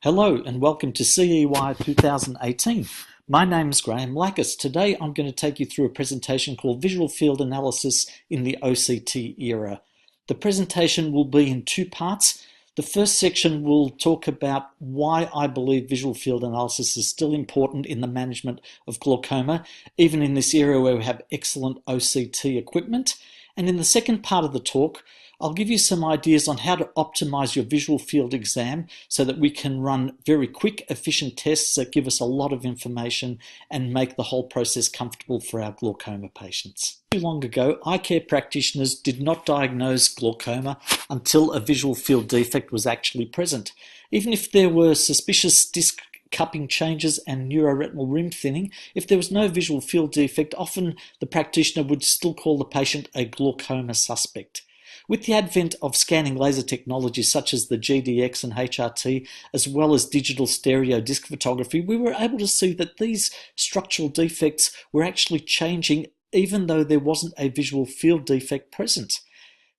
Hello and welcome to CEY 2018. My name is Graham Lakkis. Today I'm going to take you through a presentation called Visual Field Analysis in the OCT Era. The presentation will be in two parts. The first section will talk about why I believe visual field analysis is still important in the management of glaucoma, even in this era where we have excellent OCT equipment. And in the second part of the talk, I'll give you some ideas on how to optimize your visual field exam so that we can run very quick, efficient tests that give us a lot of information and make the whole process comfortable for our glaucoma patients. Too long ago, eye care practitioners did not diagnose glaucoma until a visual field defect was actually present. Even if there were suspicious disc cupping changes and neuroretinal rim thinning, if there was no visual field defect, often the practitioner would still call the patient a glaucoma suspect. With the advent of scanning laser technologies such as the GDX and HRT, as well as digital stereo disc photography, we were able to see that these structural defects were actually changing even though there wasn't a visual field defect present.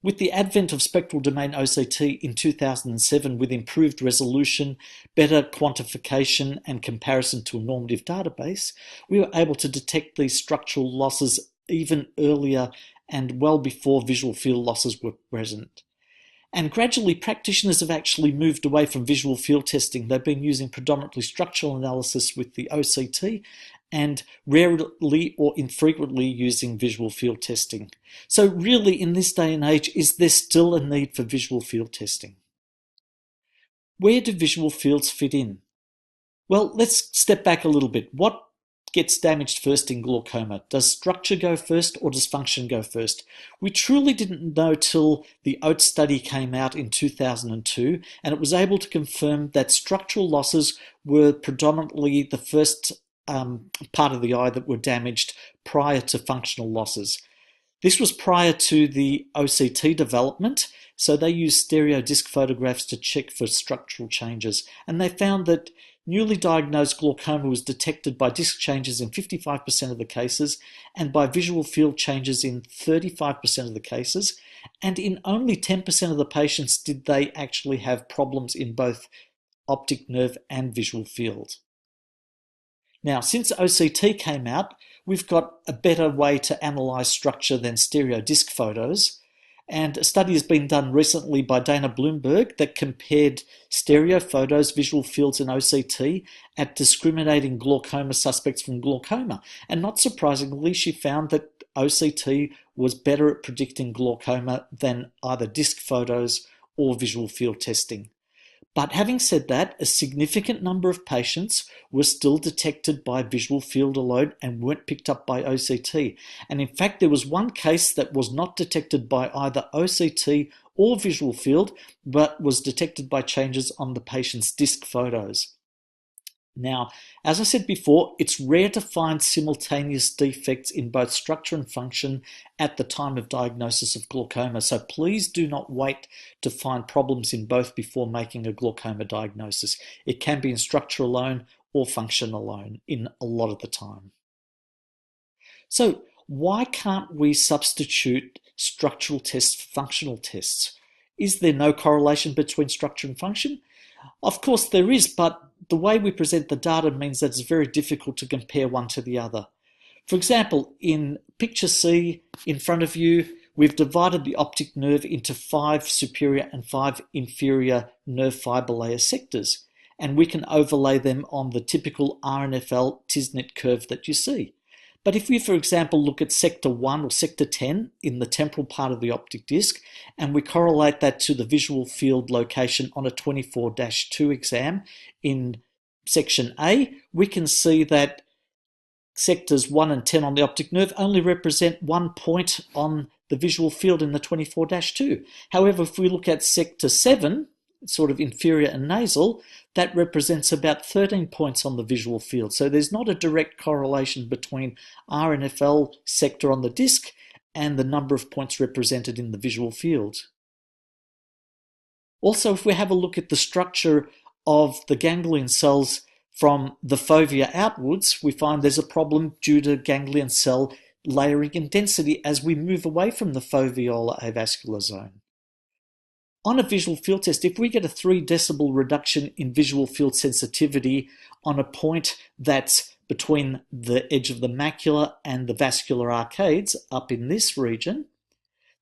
With the advent of spectral domain OCT in 2007, with improved resolution, better quantification and comparison to a normative database, we were able to detect these structural losses even earlier and well before visual field losses were present. And gradually, practitioners have actually moved away from visual field testing. They've been using predominantly structural analysis with the OCT and rarely or infrequently using visual field testing. So really, in this day and age, is there still a need for visual field testing? Where do visual fields fit in? Well, let's step back a little bit. What gets damaged first in glaucoma? Does structure go first or does function go first? We truly didn't know till the ODE study came out in 2002, and it was able to confirm that structural losses were predominantly the first part of the eye that were damaged prior to functional losses. This was prior to the OCT development, so they used stereo disc photographs to check for structural changes, and they found that newly diagnosed glaucoma was detected by disc changes in 55% of the cases and by visual field changes in 35% of the cases, and in only 10% of the patients did they actually have problems in both optic nerve and visual field. Now, since OCT came out, we've got a better way to analyze structure than stereo disc photos. And a study has been done recently by Dana Bloomberg that compared stereo photos, visual fields, and OCT at discriminating glaucoma suspects from glaucoma. And not surprisingly, she found that OCT was better at predicting glaucoma than either disc photos or visual field testing. But having said that, a significant number of patients were still detected by visual field alone and weren't picked up by OCT. And in fact, there was one case that was not detected by either OCT or visual field, but was detected by changes on the patient's disc photos. Now, as I said before, it's rare to find simultaneous defects in both structure and function at the time of diagnosis of glaucoma, so please do not wait to find problems in both before making a glaucoma diagnosis. It can be in structure alone or function alone in a lot of the time. So, why can't we substitute structural tests for functional tests? Is there no correlation between structure and function? Of course there is, but the way we present the data means that it's very difficult to compare one to the other. For example, in picture C in front of you, we've divided the optic nerve into 5 superior and 5 inferior nerve fiber layer sectors, and we can overlay them on the typical RNFL Tisnet curve that you see. But if we, for example, look at sector 1 or sector 10 in the temporal part of the optic disc, and we correlate that to the visual field location on a 24-2 exam in section A, we can see that sectors 1 and 10 on the optic nerve only represent 1 point on the visual field in the 24-2. However, if we look at sector 7, sort of inferior and nasal, that represents about 13 points on the visual field. So there's not a direct correlation between RNFL sector on the disc and the number of points represented in the visual field. Also, if we have a look at the structure of the ganglion cells from the fovea outwards, we find there's a problem due to ganglion cell layering and density as we move away from the foveolar avascular zone. On a visual field test, if we get a 3 decibel reduction in visual field sensitivity on a point that's between the edge of the macula and the vascular arcades up in this region,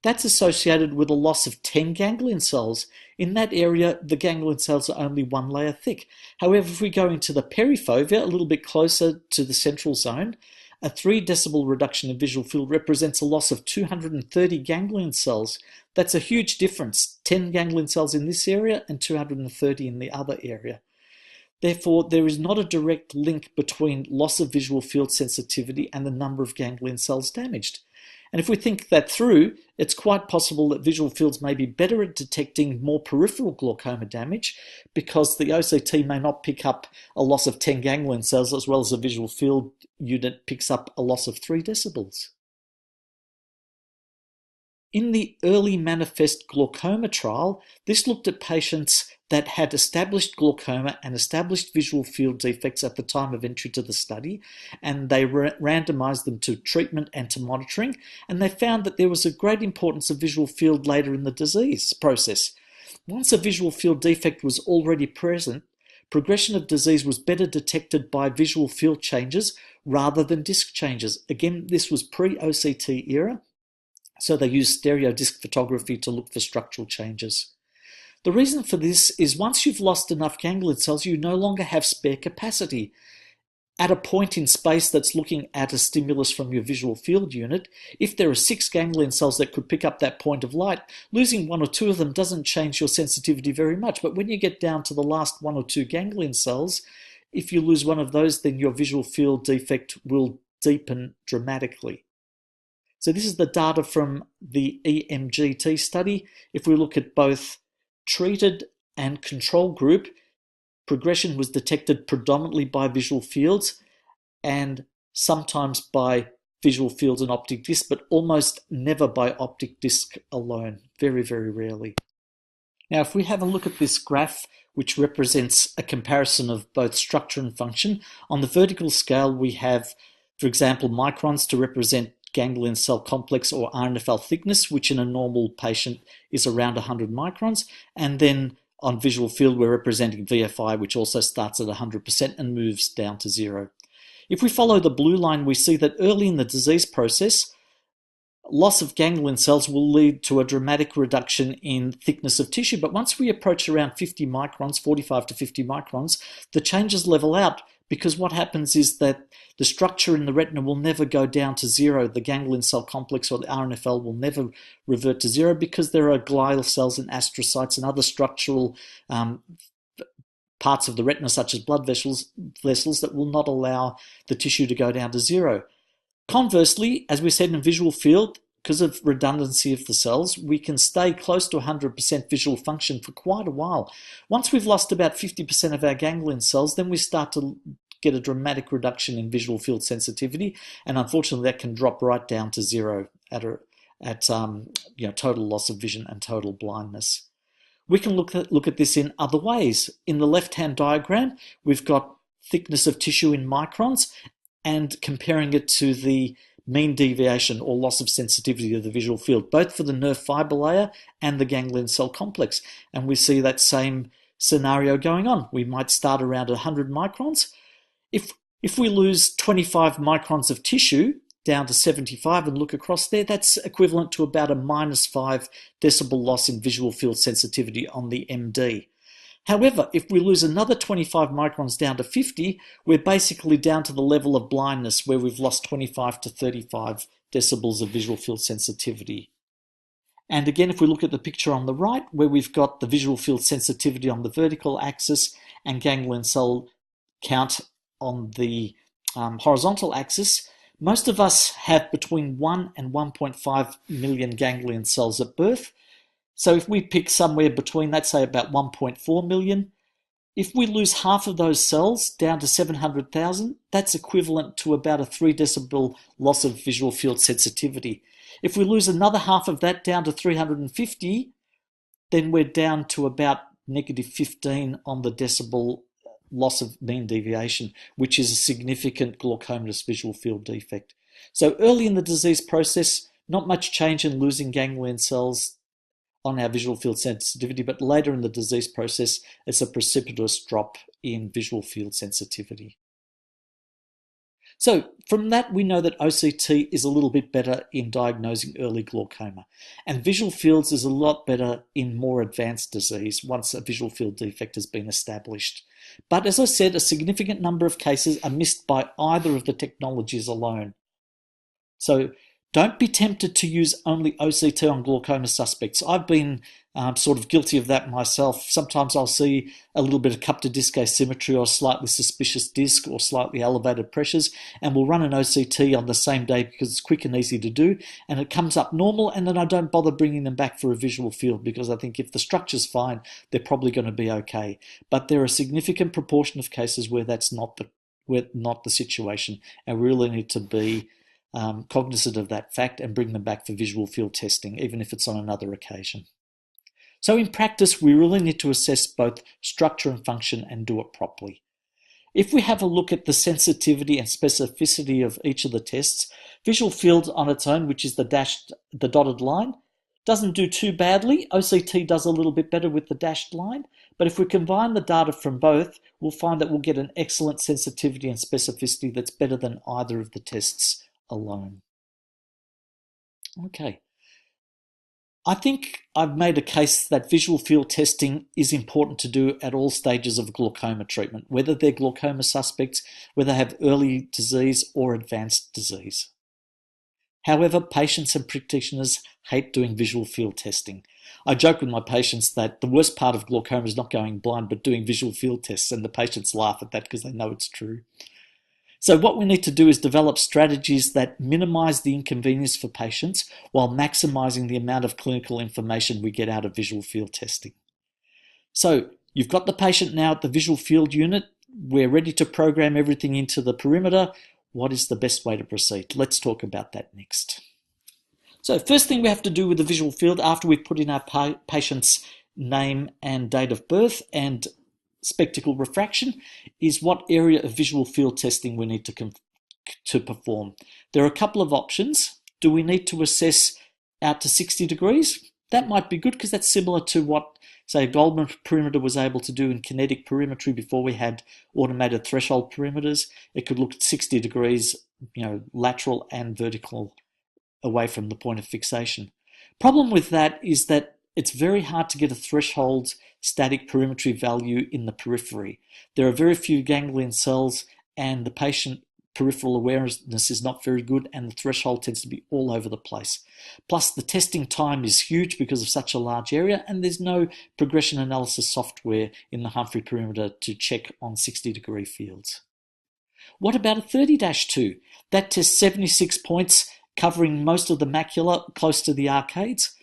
that's associated with a loss of 10 ganglion cells. In that area, the ganglion cells are only 1 layer thick. However, if we go into the perifovea, a little bit closer to the central zone, a 3 decibel reduction in visual field represents a loss of 230 ganglion cells. That's a huge difference, 10 ganglion cells in this area and 230 in the other area. Therefore, there is not a direct link between loss of visual field sensitivity and the number of ganglion cells damaged. And if we think that through, it's quite possible that visual fields may be better at detecting more peripheral glaucoma damage because the OCT may not pick up a loss of 10 ganglion cells as well as a visual field unit picks up a loss of 3 decibels. In the early manifest glaucoma trial, this looked at patients that had established glaucoma and established visual field defects at the time of entry to the study, and they randomized them to treatment and to monitoring, and they found that there was a great importance of visual field later in the disease process. Once a visual field defect was already present, progression of disease was better detected by visual field changes rather than disc changes. Again, this was pre-OCT era, so they used stereo disc photography to look for structural changes. The reason for this is once you've lost enough ganglion cells, you no longer have spare capacity. At a point in space that's looking at a stimulus from your visual field unit, if there are 6 ganglion cells that could pick up that point of light, losing 1 or 2 of them doesn't change your sensitivity very much. But when you get down to the last 1 or 2 ganglion cells, if you lose one of those, then your visual field defect will deepen dramatically. So this is the data from the EMGT study. If we look at both treated and control group, progression was detected predominantly by visual fields and sometimes by visual fields and optic disc, but almost never by optic disc alone, very, very rarely. Now, if we have a look at this graph, which represents a comparison of both structure and function, on the vertical scale we have, for example, microns to represent ganglion cell complex or RNFL thickness, which in a normal patient is around 100 microns. And then on visual field, we're representing VFI, which also starts at 100% and moves down to 0. If we follow the blue line, we see that early in the disease process, loss of ganglion cells will lead to a dramatic reduction in thickness of tissue. But once we approach around 50 microns, 45 to 50 microns, the changes level out, because what happens is that the structure in the retina will never go down to 0. The ganglion cell complex or the RNFL will never revert to 0 because there are glial cells and astrocytes and other structural parts of the retina, such as blood vessels that will not allow the tissue to go down to 0. Conversely, as we said in visual field, because of redundancy of the cells, we can stay close to 100% visual function for quite a while. Once we've lost about 50% of our ganglion cells, then we start to get a dramatic reduction in visual field sensitivity, and unfortunately that can drop right down to 0 at total loss of vision and total blindness. We can look at this in other ways. In the left-hand diagram, we've got thickness of tissue in microns, and comparing it to the mean deviation or loss of sensitivity of the visual field, both for the nerve fiber layer and the ganglion cell complex. And we see that same scenario going on. We might start around 100 microns. If we lose 25 microns of tissue down to 75 and look across there, that's equivalent to about a -5 decibel loss in visual field sensitivity on the MD. However, if we lose another 25 microns down to 50, we're basically down to the level of blindness where we've lost 25 to 35 decibels of visual field sensitivity. And again, if we look at the picture on the right, where we've got the visual field sensitivity on the vertical axis and ganglion cell count on the horizontal axis, most of us have between 1 and 1.5 million ganglion cells at birth. So if we pick somewhere between, let's say about 1.4 million, if we lose half of those cells down to 700,000, that's equivalent to about a 3 decibel loss of visual field sensitivity. If we lose another half of that down to 350, then we're down to about -15 on the decibel loss of mean deviation, which is a significant glaucomatous visual field defect. So early in the disease process, not much change in losing ganglion cells on our visual field sensitivity, but later in the disease process, it's a precipitous drop in visual field sensitivity. So from that, we know that OCT is a little bit better in diagnosing early glaucoma, and visual fields is a lot better in more advanced disease once a visual field defect has been established. But as I said, a significant number of cases are missed by either of the technologies alone. So don't be tempted to use only OCT on glaucoma suspects. I've been sort of guilty of that myself. Sometimes I'll see a little bit of cup to disc asymmetry or slightly suspicious disc or slightly elevated pressures, and we'll run an OCT on the same day because it's quick and easy to do, and it comes up normal, and then I don't bother bringing them back for a visual field because I think if the structure's fine, they're probably going to be okay. But there are a significant proportion of cases where that's not the situation, and we really need to be cognizant of that fact and bring them back for visual field testing, even if it's on another occasion. So in practice, we really need to assess both structure and function and do it properly. If we have a look at the sensitivity and specificity of each of the tests, visual field on its own, which is the dotted line, doesn't do too badly. OCT does a little bit better with the dashed line, but if we combine the data from both, we'll find that we'll get an excellent sensitivity and specificity that's better than either of the tests alone. Okay. I think I've made a case that visual field testing is important to do at all stages of glaucoma treatment, whether they're glaucoma suspects, whether they have early disease or advanced disease. However, patients and practitioners hate doing visual field testing. I joke with my patients that the worst part of glaucoma is not going blind, but doing visual field tests, and the patients laugh at that because they know it's true. So what we need to do is develop strategies that minimize the inconvenience for patients while maximizing the amount of clinical information we get out of visual field testing. So you've got the patient now at the visual field unit. We're ready to program everything into the perimeter. What is the best way to proceed? Let's talk about that next. So first thing we have to do with the visual field after we've put in our patient's name and date of birth and spectacle refraction is what area of visual field testing we need to perform. There are a couple of options. Do we need to assess out to 60 degrees? That might be good because that's similar to what, say, a Goldman perimeter was able to do in kinetic perimetry before we had automated threshold perimeters. It could look at 60 degrees, lateral and vertical away from the point of fixation. Problem with that is that it's very hard to get a threshold static perimetry value in the periphery. There are very few ganglion cells and the patient peripheral awareness is not very good and the threshold tends to be all over the place. Plus the testing time is huge because of such a large area and there's no progression analysis software in the Humphrey perimeter to check on 60-degree fields. What about a 30-2? That tests 76 points covering most of the macula close to the arcades.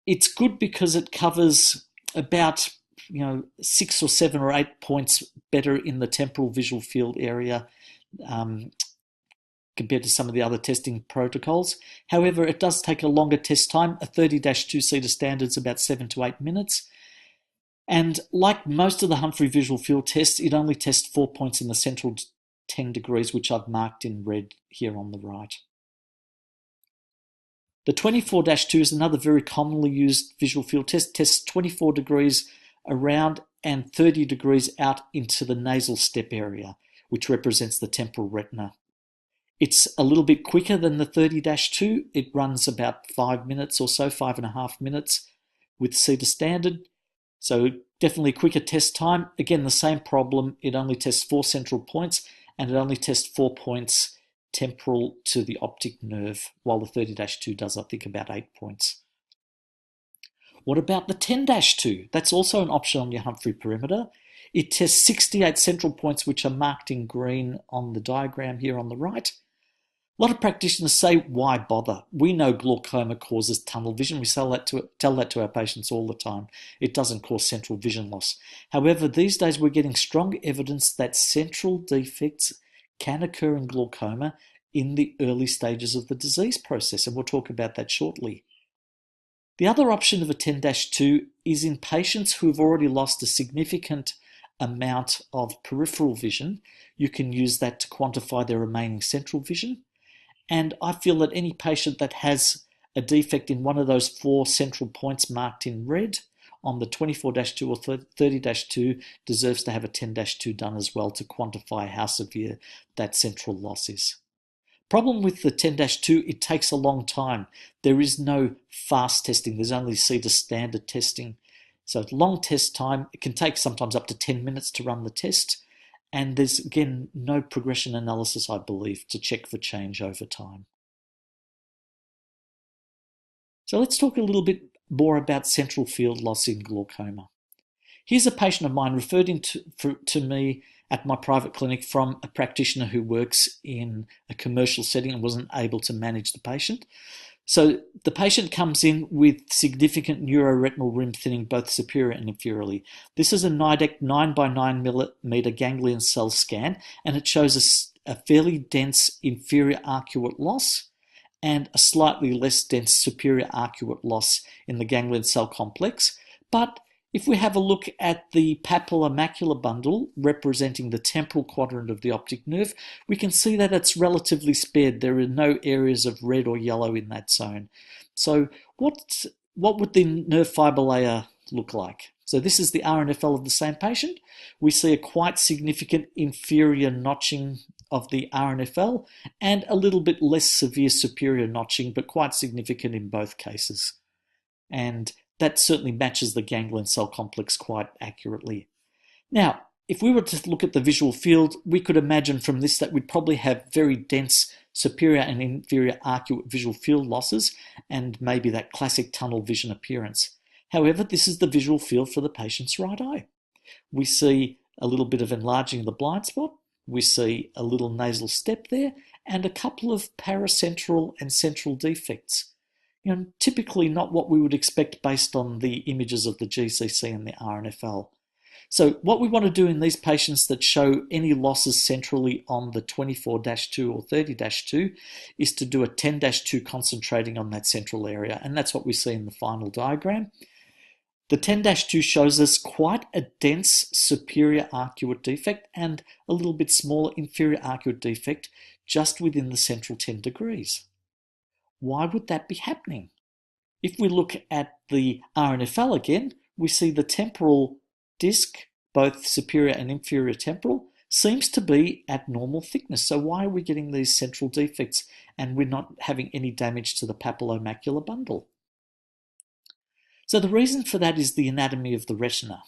It's good because it covers about 6 or 7 or 8 points better in the temporal visual field area compared to some of the other testing protocols. However, it does take a longer test time. A 30-2 CETA standard is about 7 to 8 minutes. And like most of the Humphrey visual field tests, it only tests 4 points in the central 10 degrees, which I've marked in red here on the right. The 24-2 is another very commonly used visual field test. Tests 24 degrees around and 30 degrees out into the nasal step area, which represents the temporal retina. It's a little bit quicker than the 30-2. It runs about 5 minutes or so, 5.5 minutes with CETA standard. So definitely quicker test time. Again, the same problem. It only tests 4 central points and it only tests 4 points temporal to the optic nerve, while the 30-2 does, I think, about 8 points. What about the 10-2? That's also an option on your Humphrey perimeter. It tests 68 central points, which are marked in green on the diagram here on the right. A lot of practitioners say, why bother? We know glaucoma causes tunnel vision. We tell that to our patients all the time. It doesn't cause central vision loss. However, these days we're getting strong evidence that central defects can occur in glaucoma in the early stages of the disease process, and we'll talk about that shortly. The other option of a 10-2 is in patients who have already lost a significant amount of peripheral vision. You can use that to quantify their remaining central vision. And I feel that any patient that has a defect in one of those 4 central points marked in red on the 24-2 or 30-2 deserves to have a 10-2 done as well to quantify how severe that central loss is. Problem with the 10-2, it takes a long time. There is no fast testing. There's only CEDA standard testing. So it's long test time. It can take sometimes up to 10 minutes to run the test. And there's, again, no progression analysis, I believe, to check for change over time. So let's talk a little bit more about central field loss in glaucoma. Here's a patient of mine referred to me at my private clinic from a practitioner who works in a commercial setting and wasn't able to manage the patient. So the patient comes in with significant neuroretinal rim thinning, both superior and inferiorly. This is a Nidec 9 by 9 millimeter ganglion cell scan, and it shows a fairly dense inferior arcuate loss and a slightly less dense superior arcuate loss in the ganglion cell complex. But if we have a look at the papilla macular bundle representing the temporal quadrant of the optic nerve, we can see that it's relatively spared. There are no areas of red or yellow in that zone. So what would the nerve fiber layer look like? So this is the RNFL of the same patient. We see a quite significant inferior notching of the RNFL and a little bit less severe superior notching, but quite significant in both cases. And that certainly matches the ganglion cell complex quite accurately. Now, if we were to look at the visual field, we could imagine from this that we'd probably have very dense superior and inferior arcuate visual field losses and maybe that classic tunnel vision appearance. However, this is the visual field for the patient's right eye. We see a little bit of enlarging of the blind spot. We see a little nasal step there and a couple of paracentral and central defects. Typically not what we would expect based on the images of the GCC and the RNFL. So what we want to do in these patients that show any losses centrally on the 24-2 or 30-2 is to do a 10-2 concentrating on that central area, and that's what we see in the final diagram. The 10-2 shows us quite a dense superior arcuate defect and a little bit smaller inferior arcuate defect just within the central 10 degrees. Why would that be happening? If we look at the RNFL again, we see the temporal disc, both superior and inferior temporal, seems to be at normal thickness. So why are we getting these central defects and we're not having any damage to the papillomacular bundle? So the reason for that is the anatomy of the retina.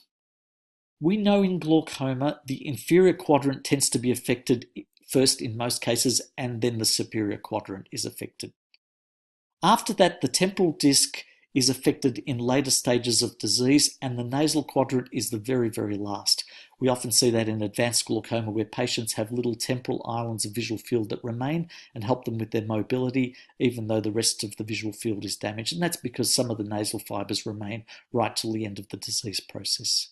We know in glaucoma the inferior quadrant tends to be affected first in most cases, and then the superior quadrant is affected. After that, the temporal disc is affected in later stages of disease, and the nasal quadrant is the very, very last. We often see that in advanced glaucoma where patients have little temporal islands of visual field that remain and help them with their mobility, even though the rest of the visual field is damaged. And that's because some of the nasal fibers remain right till the end of the disease process.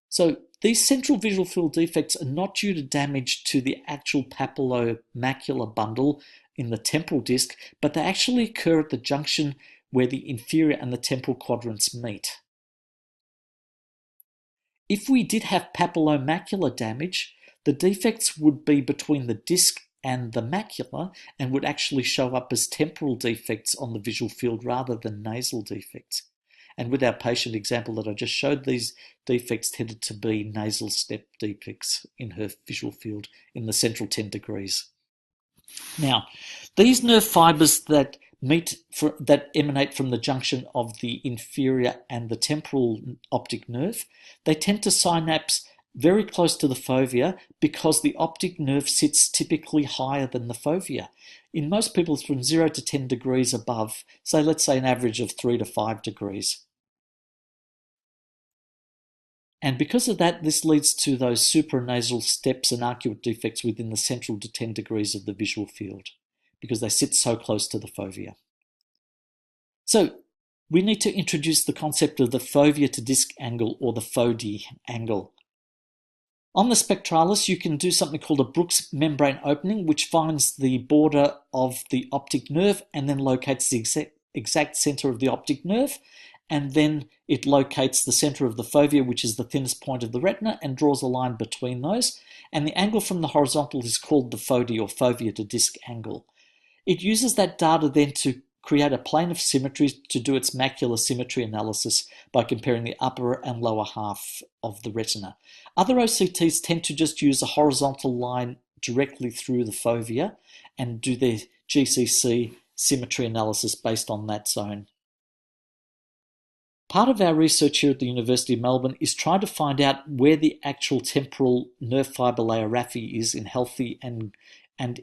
So these central visual field defects are not due to damage to the actual papillomacular bundle in the temporal disc, but they actually occur at the junction where the inferior and the temporal quadrants meet. If we did have papillomacular damage, the defects would be between the disc and the macula and would actually show up as temporal defects on the visual field rather than nasal defects. And with our patient example that I just showed, these defects tended to be nasal step defects in her visual field in the central 10 degrees. Now, these nerve fibers that emanate from the junction of the inferior and the temporal optic nerve, they tend to synapse very close to the fovea because the optic nerve sits typically higher than the fovea. In most people, it's from 0 to 10 degrees above, so let's say an average of 3 to 5 degrees. And because of that, this leads to those supranasal steps and arcuate defects within the central to 10 degrees of the visual field, because they sit so close to the fovea. So we need to introduce the concept of the fovea to disc angle, or the Fodi angle. On the spectralis, you can do something called a Brooks membrane opening, which finds the border of the optic nerve and then locates the exact center of the optic nerve. And then it locates the center of the fovea, which is the thinnest point of the retina, and draws a line between those. And the angle from the horizontal is called the Fodi, or fovea to disc angle. It uses that data then to create a plane of symmetry to do its macular symmetry analysis by comparing the upper and lower half of the retina. Other OCTs tend to just use a horizontal line directly through the fovea and do their GCC symmetry analysis based on that zone. Part of our research here at the University of Melbourne is trying to find out where the actual temporal nerve fibre layer raphe is in healthy and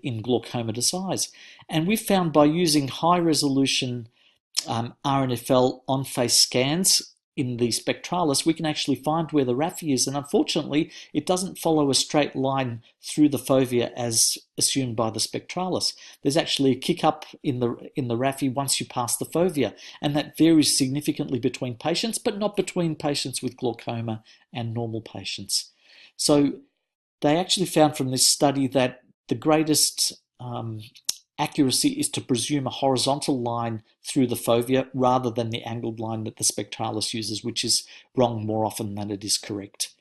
in glaucomatous eyes. And we found by using high-resolution RNFL on-face scans in the spectralis, we can actually find where the raphe is. And unfortunately, it doesn't follow a straight line through the fovea as assumed by the spectralis. There's actually a kick up in the raphe once you pass the fovea. And that varies significantly between patients, but not between patients with glaucoma and normal patients. So they actually found from this study that the greatest accuracy is to presume a horizontal line through the fovea rather than the angled line that the spectralis uses, which is wrong more often than it is correct.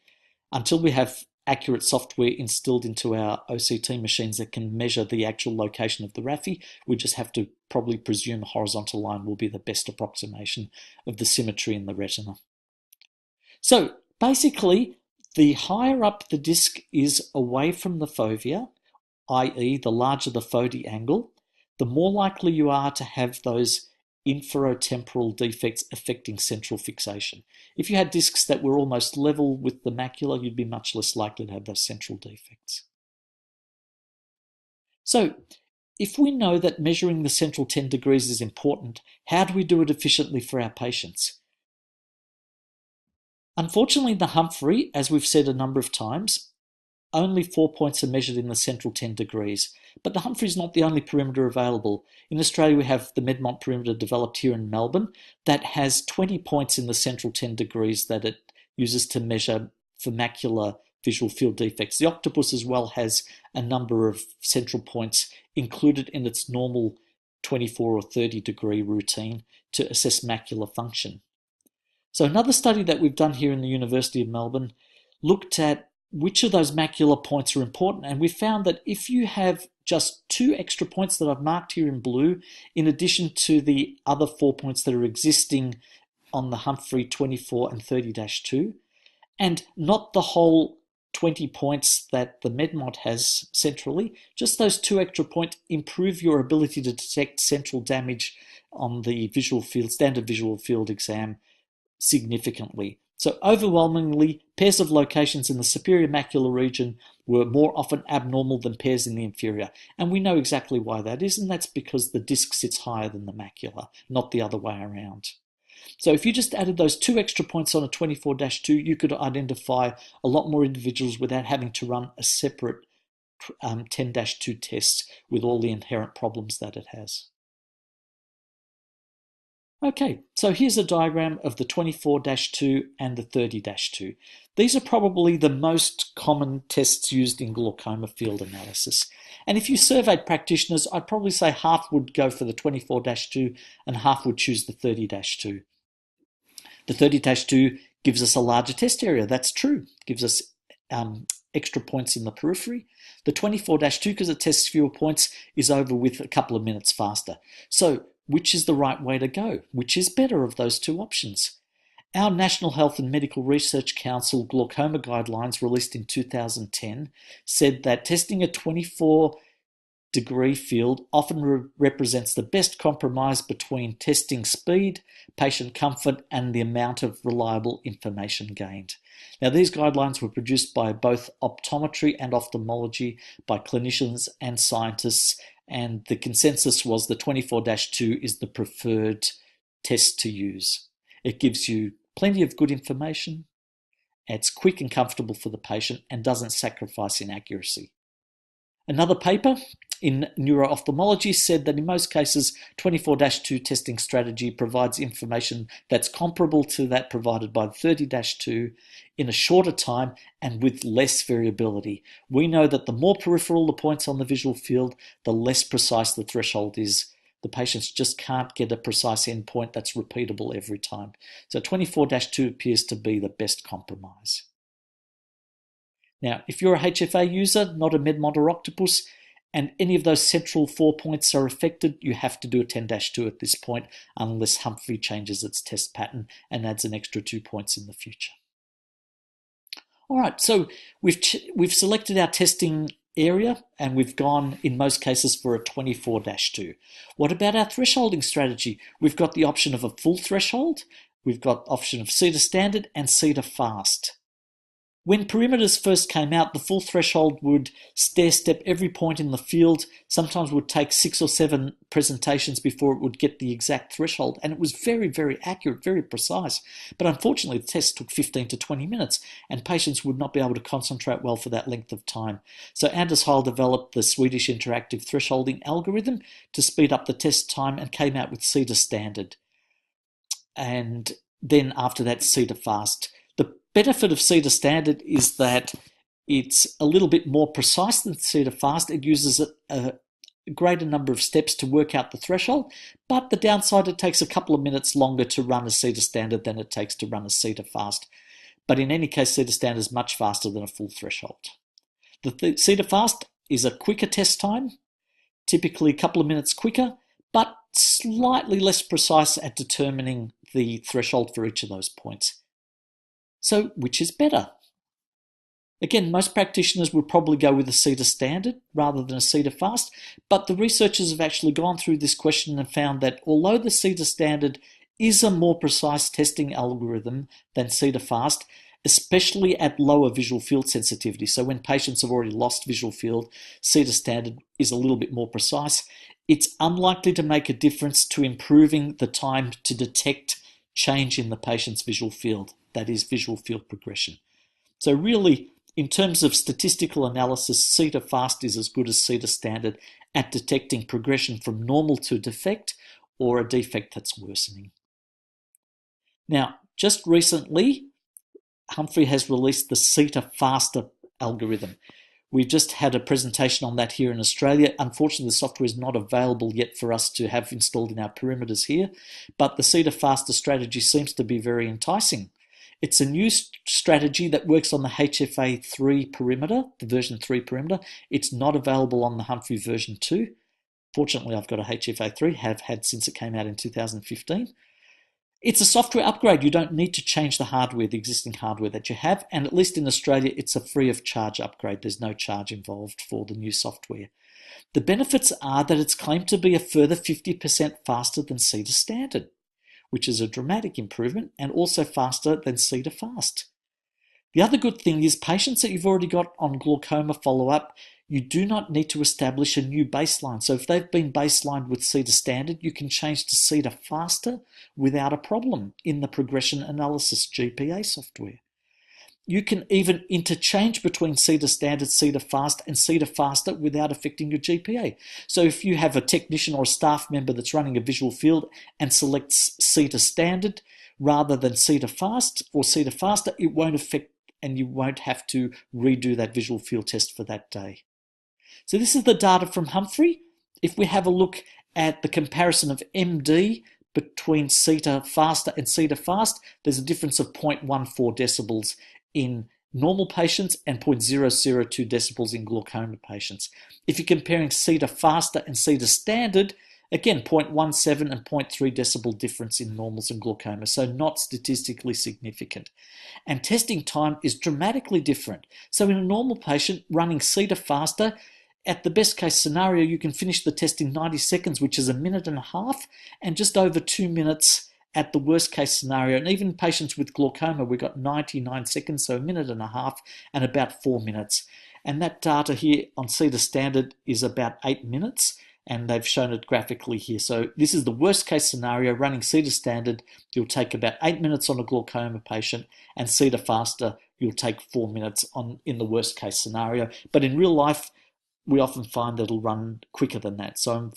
Until we have accurate software instilled into our OCT machines that can measure the actual location of the raphe, we just have to probably presume a horizontal line will be the best approximation of the symmetry in the retina. So basically, the higher up the disc is away from the fovea, i.e. the larger the Fodi angle, the more likely you are to have those inferotemporal defects affecting central fixation. If you had discs that were almost level with the macula, you'd be much less likely to have those central defects. So, if we know that measuring the central 10 degrees is important, how do we do it efficiently for our patients? Unfortunately, in the Humphrey, as we've said a number of times, only 4 points are measured in the central 10 degrees. But the Humphrey is not the only perimeter available. In Australia, we have the Medmont perimeter developed here in Melbourne that has 20 points in the central 10 degrees that it uses to measure for macular visual field defects. The Octopus as well has a number of central points included in its normal 24 or 30 degree routine to assess macular function. So another study that we've done here in the University of Melbourne looked at which of those macular points are important. And we found that if you have just 2 extra points that I've marked here in blue, in addition to the other 4 points that are existing on the Humphrey 24 and 30-2, and not the whole 20 points that the Medmont has centrally, just those 2 extra points improve your ability to detect central damage on the visual field, standard visual field exam significantly. So overwhelmingly, pairs of locations in the superior macular region were more often abnormal than pairs in the inferior. And we know exactly why that is, and that's because the disc sits higher than the macula, not the other way around. So if you just added those 2 extra points on a 24-2, you could identify a lot more individuals without having to run a separate 10-2 test with all the inherent problems that it has. Okay, so here's a diagram of the 24-2 and the 30-2. These are probably the most common tests used in glaucoma field analysis. And if you surveyed practitioners, I'd probably say half would go for the 24-2 and half would choose the 30-2. The 30-2 gives us a larger test area, that's true. It gives us extra points in the periphery. The 24-2, because it tests fewer points, is over with a couple of minutes faster. So which is the right way to go? Which is better of those 2 options? Our National Health and Medical Research Council glaucoma guidelines released in 2010 said that testing a 24-degree field often represents the best compromise between testing speed, patient comfort, and the amount of reliable information gained. Now, these guidelines were produced by both optometry and ophthalmology, by clinicians and scientists, and the consensus was the 24-2 is the preferred test to use. It gives you plenty of good information, it's quick and comfortable for the patient, and doesn't sacrifice in accuracy. Another paper in neuro-ophthalmology said that in most cases, 24-2 testing strategy provides information that's comparable to that provided by the 30-2 in a shorter time and with less variability. We know that the more peripheral the points on the visual field, the less precise the threshold is. The patients just can't get a precise endpoint that's repeatable every time. So 24-2 appears to be the best compromise. Now, if you're a HFA user, not a Medmont or Octopus, and any of those central 4 points are affected, you have to do a 10-2 at this point unless Humphrey changes its test pattern and adds an extra 2 points in the future. All right, so we've selected our testing area and we've gone in most cases for a 24-2. What about our thresholding strategy? We've got the option of a full threshold, we've got option of SitaStandard and SitaFast. When perimeters first came out, the full threshold would stair-step every point in the field, sometimes would take 6 or 7 presentations before it would get the exact threshold, and it was very, very accurate, very precise. But unfortunately, the test took 15 to 20 minutes, and patients would not be able to concentrate well for that length of time. So Anders Heil developed the Swedish interactive thresholding algorithm to speed up the test time and came out with SitaStandard. And then after that, SitaFast. The benefit of SitaStandard is that it's a little bit more precise than SitaFast. It uses a greater number of steps to work out the threshold, but the downside, it takes a couple of minutes longer to run a SitaStandard than it takes to run a SitaFast. But in any case, SitaStandard is much faster than a full threshold. The SitaFast is a quicker test time, typically a couple of minutes quicker, but slightly less precise at determining the threshold for each of those points. So which is better? Again, most practitioners would probably go with a SitaStandard rather than a SitaFast, but the researchers have actually gone through this question and found that although the SitaStandard is a more precise testing algorithm than SitaFast, especially at lower visual field sensitivity. So when patients have already lost visual field, SitaStandard is a little bit more precise. It's unlikely to make a difference to improving the time to detect change in the patient's visual field, that is visual field progression. So really, in terms of statistical analysis, SitaFast is as good as SitaStandard at detecting progression from normal to defect or a defect that's worsening. Now, just recently, Humphrey has released the SitaFaster algorithm. We've just had a presentation on that here in Australia. Unfortunately, the software is not available yet for us to have installed in our perimeters here, but the SitaFaster strategy seems to be very enticing. It's a new strategy that works on the HFA3 perimeter, the version 3 perimeter. It's not available on the Humphrey version 2. Fortunately, I've got a HFA3, have had since it came out in 2015. It's a software upgrade. You don't need to change the hardware, the existing hardware that you have, and at least in Australia, it's a free of charge upgrade. There's no charge involved for the new software. The benefits are that it's claimed to be a further 50% faster than SitaStandard, which is a dramatic improvement, and also faster than SitaFast. The other good thing is patients that you've already got on glaucoma follow-up, you do not need to establish a new baseline. So if they've been baselined with SitaStandard, you can change to SitaFaster without a problem in the progression analysis GPA software. You can even interchange between SitaStandard, SitaFast, and SitaFaster without affecting your GPA. So if you have a technician or a staff member that's running a visual field and selects SitaStandard rather than SitaFast or SitaFaster, it won't affect and you won't have to redo that visual field test for that day. So this is the data from Humphrey. If we have a look at the comparison of MD between SitaFaster and SitaFast, there's a difference of 0.14 decibels in normal patients and 0.002 decibels in glaucoma patients. If you're comparing SitaFaster and SitaStandard, again, 0.17 and 0.3 decibel difference in normals and glaucoma, so not statistically significant. And testing time is dramatically different. So in a normal patient running SitaFaster, at the best case scenario, you can finish the test in 90 seconds, which is a minute and a half, and just over 2 minutes at the worst case scenario. And even patients with glaucoma, we've got 99 seconds, so a minute and a half and about 4 minutes. And that data here on SitaStandard is about 8 minutes, and they've shown it graphically here. So this is the worst case scenario. Running SitaStandard, you'll take about 8 minutes on a glaucoma patient, and SitaFaster, you'll take 4 minutes in the worst case scenario. But in real life, we often find that it'll run quicker than that. So I'm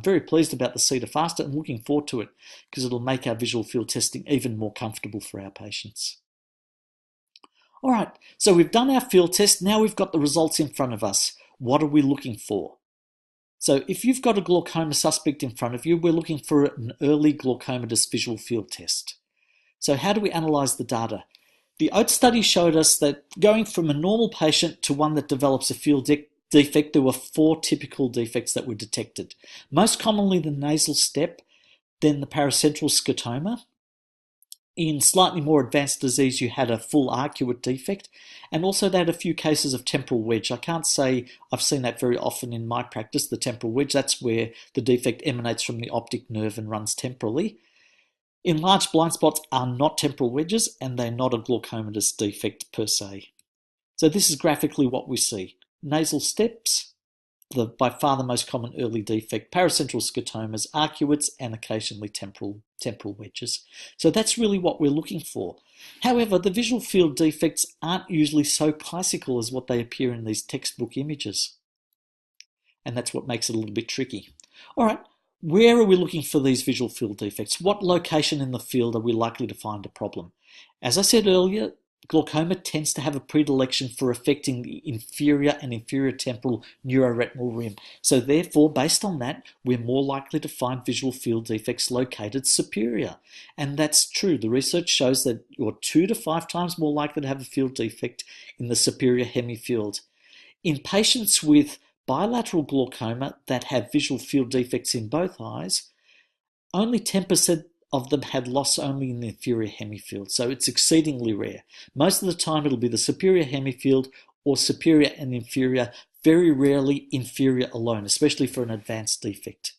very pleased about the SitaFaster and looking forward to it because it'll make our visual field testing even more comfortable for our patients. All right, so we've done our field test. Now we've got the results in front of us. What are we looking for? So if you've got a glaucoma suspect in front of you, we're looking for an early glaucomatous visual field test. So how do we analyze the data? The ODE study showed us that going from a normal patient to one that develops a field defect, there were 4 typical defects that were detected. Most commonly the nasal step, then the paracentral scotoma. In slightly more advanced disease, you had a full arcuate defect, and also they had a few cases of temporal wedge. I can't say I've seen that very often in my practice, the temporal wedge. That's where the defect emanates from the optic nerve and runs temporally. Enlarged blind spots are not temporal wedges, and they're not a glaucomatous defect per se. So this is graphically what we see. Nasal steps, by far the most common early defect, paracentral scotomas, arcuates, and occasionally temporal wedges. So that's really what we're looking for. However, the visual field defects aren't usually so classical as what they appear in these textbook images. And that's what makes it a little bit tricky. All right, where are we looking for these visual field defects? What location in the field are we likely to find a problem? As I said earlier, glaucoma tends to have a predilection for affecting the inferior and inferior temporal neuroretinal rim. So therefore, based on that, we're more likely to find visual field defects located superior. And that's true. The research shows that you're 2 to 5 times more likely to have a field defect in the superior hemifield. In patients with bilateral glaucoma that have visual field defects in both eyes, only 10% of them had loss only in the inferior hemifield, so it's exceedingly rare. Most of the time it'll be the superior hemifield or superior and inferior, very rarely inferior alone, especially for an advanced defect.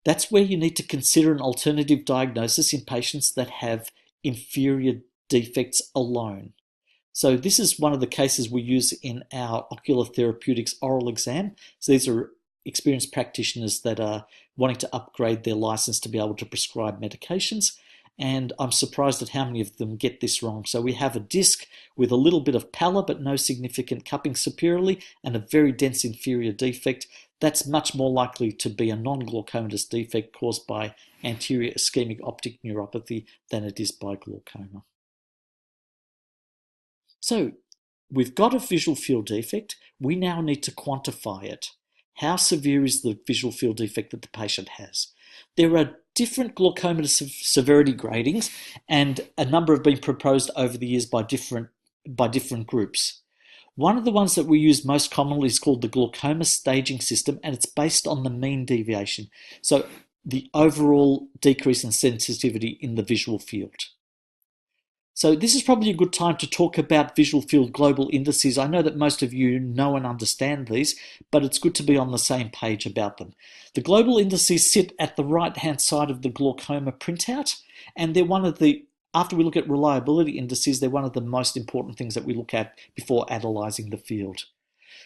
That's where you need to consider an alternative diagnosis in patients that have inferior defects alone. So this is one of the cases we use in our ocular therapeutics oral exam. So these are experienced practitioners that are wanting to upgrade their license to be able to prescribe medications. And I'm surprised at how many of them get this wrong. So we have a disc with a little bit of pallor but no significant cupping superiorly and a very dense inferior defect. That's much more likely to be a non-glaucomatous defect caused by anterior ischemic optic neuropathy than it is by glaucoma. So we've got a visual field defect. We now need to quantify it. How severe is the visual field defect that the patient has? There are different glaucomatous severity gradings, and a number have been proposed over the years by different groups. One of the ones that we use most commonly is called the glaucoma staging system, and it's based on the mean deviation. So the overall decrease in sensitivity in the visual field. So this is probably a good time to talk about visual field global indices. I know that most of you know and understand these, but it's good to be on the same page about them. The global indices sit at the right-hand side of the glaucoma printout, and they're one of the, after we look at reliability indices, they're one of the most important things that we look at before analysing the field.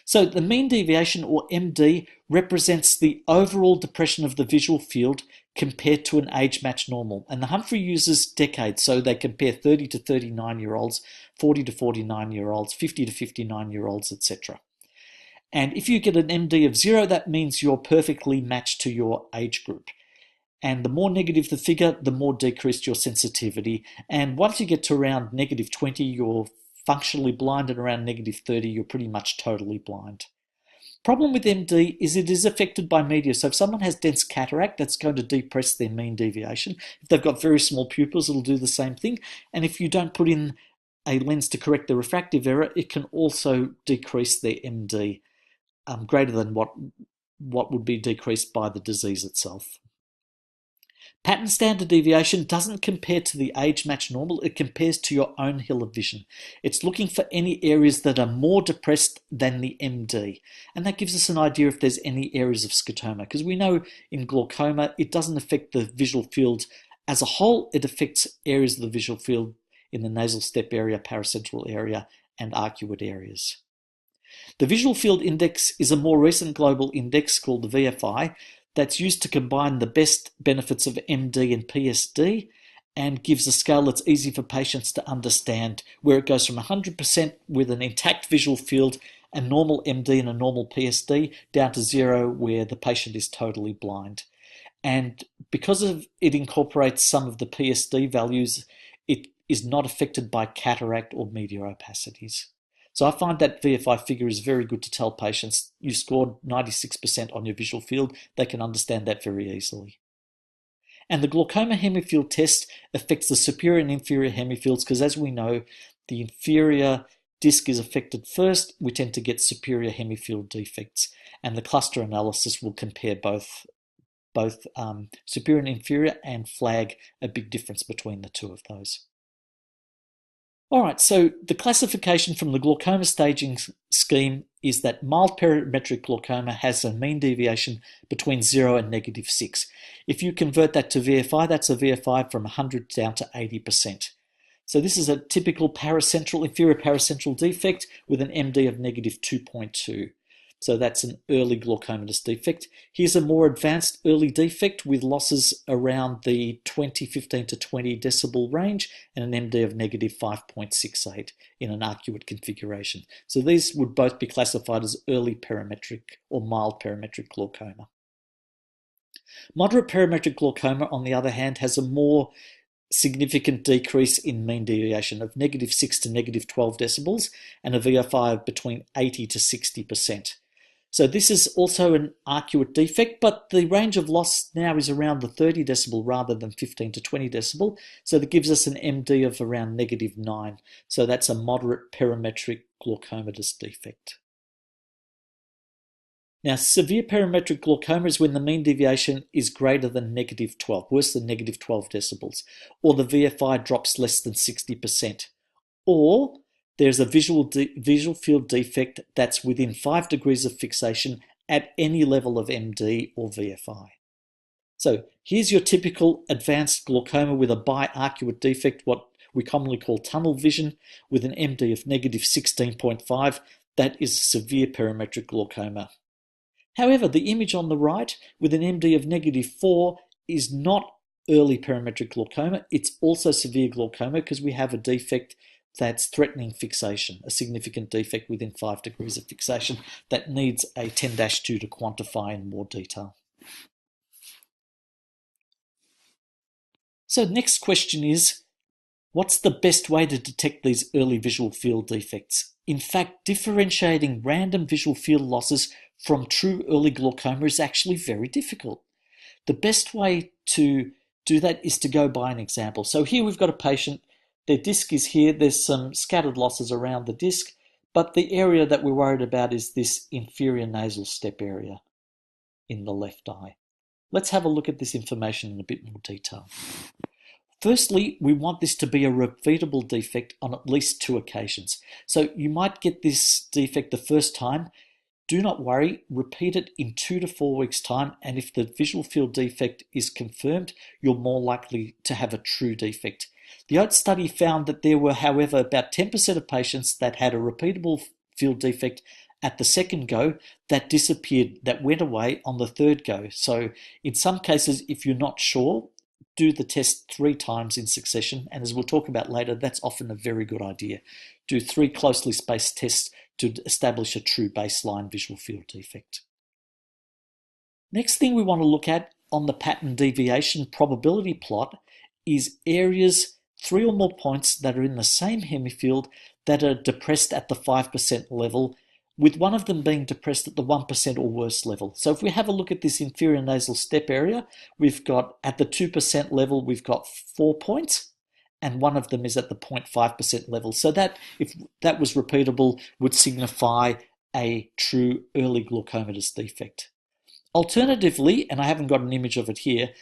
So the mean deviation, or MD, represents the overall depression of the visual field compared to an age-matched normal. And the Humphrey uses decades, so they compare 30 to 39-year-olds, 40 to 49-year-olds, 50 to 59-year-olds, etc. And if you get an MD of 0, that means you're perfectly matched to your age group. And the more negative the figure, the more decreased your sensitivity. And once you get to around negative 20, you're functionally blind, and around negative 30, you're pretty much totally blind. Problem with MD is it is affected by media. So if someone has dense cataract, that's going to depress their mean deviation. If they've got very small pupils, it'll do the same thing. And if you don't put in a lens to correct the refractive error, it can also decrease their MD greater than what would be decreased by the disease itself. Pattern standard deviation doesn't compare to the age-matched normal, it compares to your own hill of vision. It's looking for any areas that are more depressed than the MD. And that gives us an idea if there's any areas of scotoma, because we know in glaucoma, it doesn't affect the visual field as a whole, it affects areas of the visual field in the nasal step area, paracentral area, and arcuate areas. The Visual Field Index is a more recent global index called the VFI, that's used to combine the best benefits of MD and PSD and gives a scale that's easy for patients to understand, where it goes from 100% with an intact visual field, a normal MD and a normal PSD, down to 0 where the patient is totally blind. And because of it incorporates some of the PSD values, it is not affected by cataract or media opacities. So I find that VFI figure is very good to tell patients you scored 96% on your visual field. They can understand that very easily. And the glaucoma hemifield test affects the superior and inferior hemifields because, as we know, the inferior disc is affected first, we tend to get superior hemifield defects, and the cluster analysis will compare both superior and inferior and flag a big difference between the two of those. All right, so the classification from the glaucoma staging scheme is that mild parametric glaucoma has a mean deviation between 0 and -6. If you convert that to VFI, that's a VFI from 100 down to 80%. So this is a typical inferior paracentral defect with an MD of -2.2. So that's an early glaucomatous defect. Here's a more advanced early defect with losses around the 15 to 20 decibel range and an MD of -5.68 in an arcuate configuration. So these would both be classified as early parametric or mild parametric glaucoma. Moderate parametric glaucoma, on the other hand, has a more significant decrease in mean deviation of -6 to -12 decibels and a VFI of between 80 to 60%. So this is also an arcuate defect, but the range of loss now is around the 30 decibel rather than 15 to 20 decibel. So that gives us an MD of around -9. So that's a moderate parametric glaucomatous defect. Now, severe parametric glaucoma is when the mean deviation is greater than -12, worse than -12 decibels, or the VFI drops less than 60%, or there's a visual field defect that's within 5 degrees of fixation at any level of MD or VFI. So here's your typical advanced glaucoma with a biarcuate defect, what we commonly call tunnel vision, with an MD of -16.5. That is severe parametric glaucoma. However, the image on the right with an MD of -4 is not early parametric glaucoma. It's also severe glaucoma because we have a defect that's threatening fixation, a significant defect within 5 degrees of fixation that needs a 10-2 to quantify in more detail. So the next question is, what's the best way to detect these early visual field defects? In fact, differentiating random visual field losses from true early glaucoma is actually very difficult. The best way to do that is to go by an example. So here we've got a patient, their disc is here, there's some scattered losses around the disc, but the area that we're worried about is this inferior nasal step area in the left eye. Let's have a look at this information in a bit more detail. Firstly, we want this to be a repeatable defect on at least 2 occasions. So you might get this defect the first time. Do not worry, repeat it in 2 to 4 weeks' time, and if the visual field defect is confirmed, you're more likely to have a true defect. The ODE study found that there were, however, about 10% of patients that had a repeatable field defect at the second go that disappeared, that went away on the third go. So in some cases, if you're not sure, do the test 3 times in succession, and as we'll talk about later, that's often a very good idea. Do 3 closely spaced tests to establish a true baseline visual field defect. Next thing we want to look at on the pattern deviation probability plot is areas, 3 or more points that are in the same hemifield that are depressed at the 5% level, with one of them being depressed at the 1% or worse level. So if we have a look at this inferior nasal step area, we've got at the 2% level, we've got 4 points, and one of them is at the 0.5% level. So that, if that was repeatable, would signify a true early glaucomatous defect. Alternatively, and I haven't got an image of it here,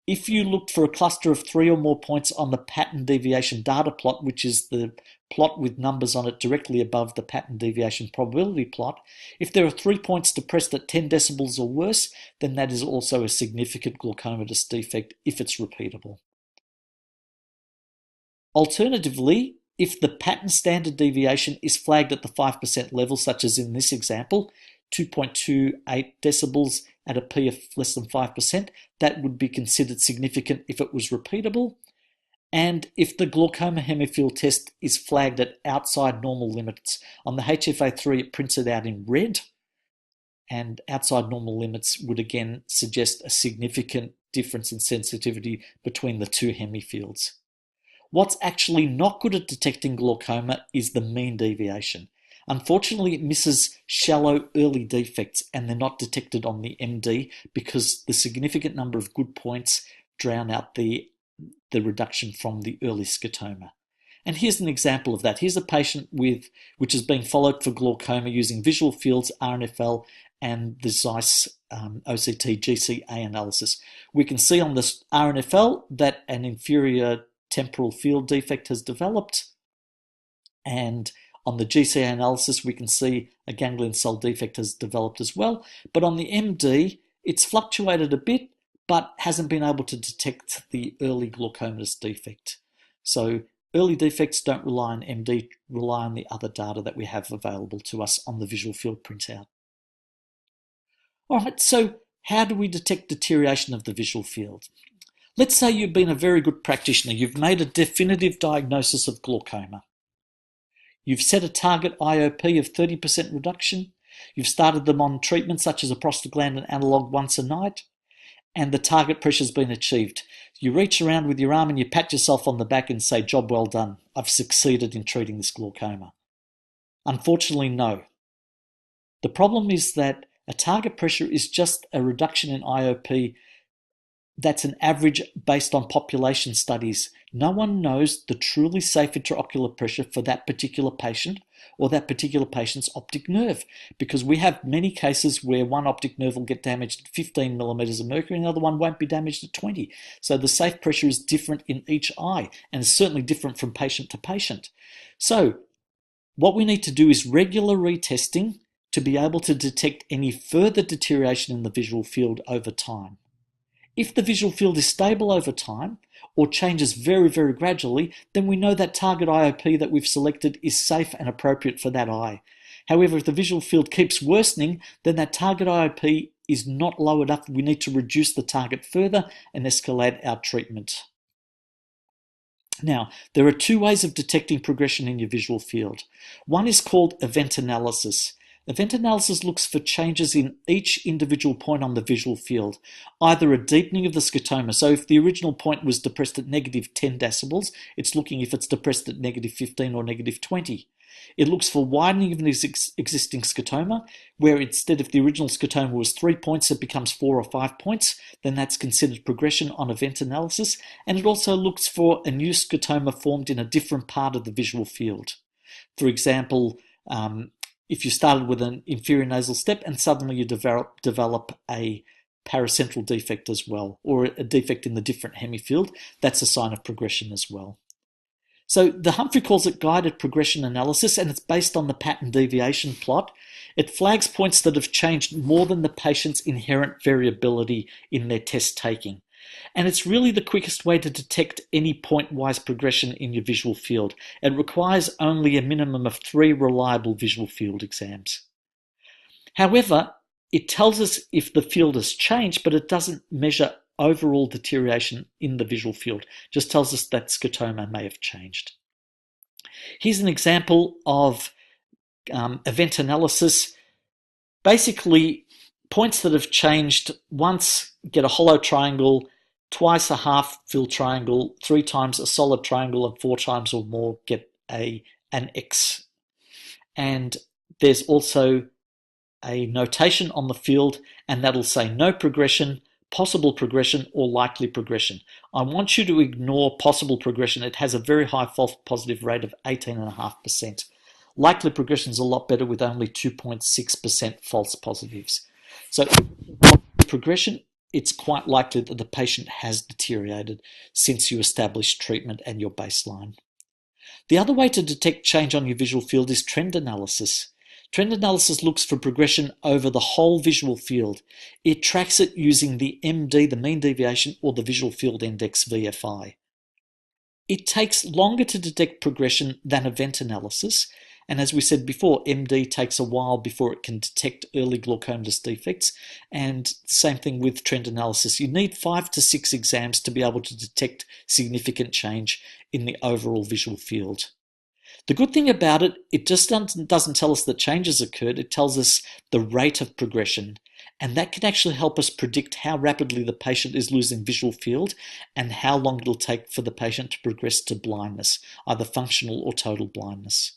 if you looked for a cluster of 3 or more points on the pattern deviation data plot, which is the plot with numbers on it directly above the pattern deviation probability plot, if there are 3 points depressed at 10 decibels or worse, then that is also a significant glaucomatous defect if it's repeatable. Alternatively, if the pattern standard deviation is flagged at the 5% level, such as in this example, 2.28 decibels at a P of less than 5%, that would be considered significant if it was repeatable. And if the glaucoma hemifield test is flagged at outside normal limits, on the HFA3 it prints it out in red, and outside normal limits would again suggest a significant difference in sensitivity between the 2 hemifields. What's actually not good at detecting glaucoma is the mean deviation. Unfortunately, it misses shallow early defects and they're not detected on the MD because the significant number of good points drown out the reduction from the early scotoma. And here's an example of that. Here's a patient which is being followed for glaucoma using visual fields, RNFL, and the Zeiss OCT GCA analysis. We can see on this RNFL that an inferior temporal field defect has developed, and on the GCA analysis we can see a ganglion cell defect has developed as well. But on the MD, it's fluctuated a bit, but hasn't been able to detect the early glaucomatous defect. So early defects don't rely on MD, rely on the other data that we have available to us on the visual field printout. All right, so how do we detect deterioration of the visual field? Let's say you've been a very good practitioner. You've made a definitive diagnosis of glaucoma. You've set a target IOP of 30% reduction. You've started them on treatment such as a prostaglandin analog once a night, and the target pressure's been achieved. You reach around with your arm and you pat yourself on the back and say, "Job well done. I've succeeded in treating this glaucoma." Unfortunately, no. The problem is that a target pressure is just a reduction in IOP that's an average based on population studies. No one knows the truly safe intraocular pressure for that particular patient or that particular patient's optic nerve, because we have many cases where one optic nerve will get damaged at 15 millimeters of mercury and the other one won't be damaged at 20. So the safe pressure is different in each eye, and is certainly different from patient to patient. So what we need to do is regular retesting to be able to detect any further deterioration in the visual field over time. If the visual field is stable over time or changes very, very gradually, then we know that target IOP that we've selected is safe and appropriate for that eye. However, if the visual field keeps worsening, then that target IOP is not low enough. We need to reduce the target further and escalate our treatment. Now, there are two ways of detecting progression in your visual field. One is called event analysis. Event analysis looks for changes in each individual point on the visual field, either a deepening of the scotoma. So if the original point was depressed at negative 10 decibels, it's looking if it's depressed at negative 15 or negative 20. It looks for widening of an existing scotoma, where instead of the original scotoma was 3 points, it becomes 4 or 5 points. Then that's considered progression on event analysis. And it also looks for a new scotoma formed in a different part of the visual field. For example, if you started with an inferior nasal step and suddenly you develop a paracentral defect as well, or a defect in the different hemifield, that's a sign of progression as well. So the Humphrey calls it guided progression analysis, and it's based on the pattern deviation plot. It flags points that have changed more than the patient's inherent variability in their test taking. And it's really the quickest way to detect any point-wise progression in your visual field. It requires only a minimum of 3 reliable visual field exams. However, it tells us if the field has changed, but it doesn't measure overall deterioration in the visual field. It just tells us that scotoma may have changed. Here's an example of event analysis. Basically, points that have changed once get a hollow triangle, twice a half-fill triangle, 3 times a solid triangle, and 4 times or more get an X. And there's also a notation on the field, and that'll say no progression, possible progression, or likely progression. I want you to ignore possible progression. It has a very high false positive rate of 18.5%. Likely progression is a lot better with only 2.6% false positives. So progression, it's quite likely that the patient has deteriorated since you established treatment and your baseline. The other way to detect change on your visual field is trend analysis. Trend analysis looks for progression over the whole visual field. It tracks it using the MD, the mean deviation, or the visual field index, VFI. It takes longer to detect progression than event analysis, and as we said before, MD takes a while before it can detect early glaucomatous defects, and same thing with trend analysis. You need 5 to 6 exams to be able to detect significant change in the overall visual field. The good thing about it, it just doesn't tell us that changes occurred, it tells us the rate of progression, and that can actually help us predict how rapidly the patient is losing visual field and how long it'll take for the patient to progress to blindness, either functional or total blindness.